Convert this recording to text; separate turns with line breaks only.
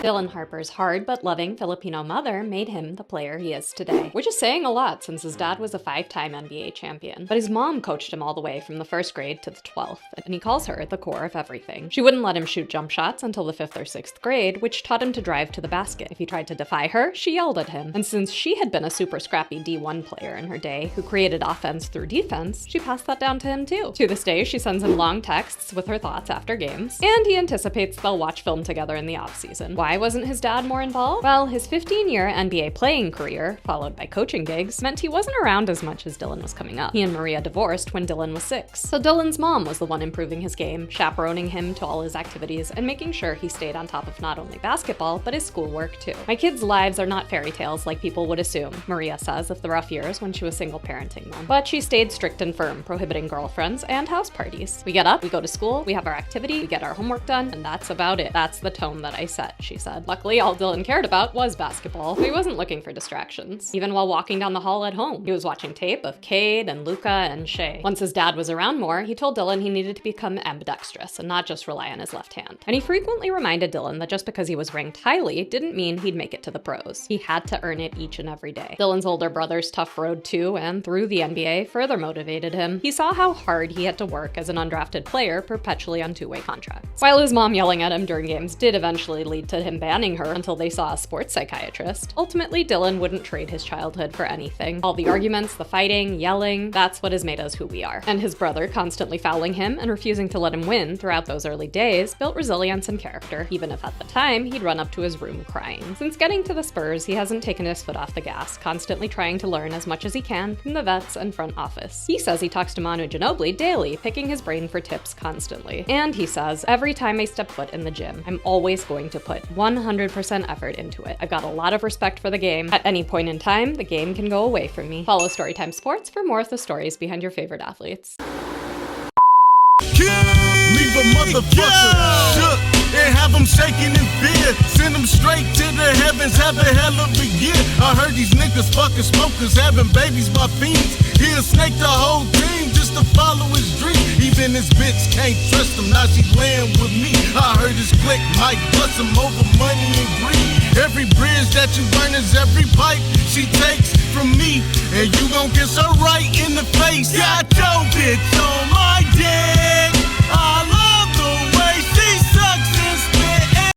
Dylan Harper's hard but loving Filipino mother made him the player he is today, which is saying a lot since his dad was a 5-time NBA champion. But his mom coached him all the way from the 1st grade to the 12th, and he calls her the core of everything. She wouldn't let him shoot jump shots until the 5th or 6th grade, which taught him to drive to the basket. If he tried to defy her, she yelled at him. And since she had been a super scrappy D1 player in her day who created offense through defense, she passed that down to him too. To this day, she sends him long texts with her thoughts after games, and he anticipates they'll watch film together in the offseason. Why wasn't his dad more involved? Well, his 15-year NBA playing career, followed by coaching gigs, meant he wasn't around as much as Dylan was coming up. He and Maria divorced when Dylan was 6, so Dylan's mom was the one improving his game, chaperoning him to all his activities, and making sure he stayed on top of not only basketball, but his schoolwork too. My kids' lives are not fairy tales like people would assume, Maria says of the rough years when she was single parenting them. But she stayed strict and firm, prohibiting girlfriends and house parties. We get up, we go to school, we have our activity, we get our homework done, and that's about it. That's the tone that I set, she said. Luckily, all Dylan cared about was basketball, so he wasn't looking for distractions. Even while walking down the hall at home, he was watching tape of Cade and Luka and Shea. Once his dad was around more, he told Dylan he needed to become ambidextrous and not just rely on his left hand. And he frequently reminded Dylan that just because he was ranked highly didn't mean he'd make it to the pros. He had to earn it each and every day. Dylan's older brother's tough road to and through the NBA further motivated him. He saw how hard he had to work as an undrafted player perpetually on 2-way contracts. While his mom yelling at him during games did eventually lead to him banning her until they saw a sports psychiatrist, ultimately Dylan wouldn't trade his childhood for anything. All the arguments, the fighting, yelling, that's what has made us who we are. And his brother constantly fouling him and refusing to let him win throughout those early days built resilience and character, even if at the time he'd run up to his room crying. Since getting to the Spurs, he hasn't taken his foot off the gas, constantly trying to learn as much as he can from the vets and front office. He says he talks to Manu Ginobili daily, picking his brain for tips constantly. And he says, every time I step foot in the gym, I'm always going to put 100% effort into it. I've got a lot of respect for the game. At any point in time, the game can go away from me. Follow Storytime Sports for more of the stories behind your favorite athletes.
Leave a motherfucker shook and have them shaking in fear. Send them straight to the heavens, have a hell of a year. I heard these niggas fucking smokers, having babies by fiends. He'll snake the whole team just to follow his dream. Even his bitch can't trust him, now she laying with me. I heard his clique might bust him over money and greed. Every bridge that you burn is every pipe she takes from me. And you gon' kiss her right in the face. Got your bitch on my dick.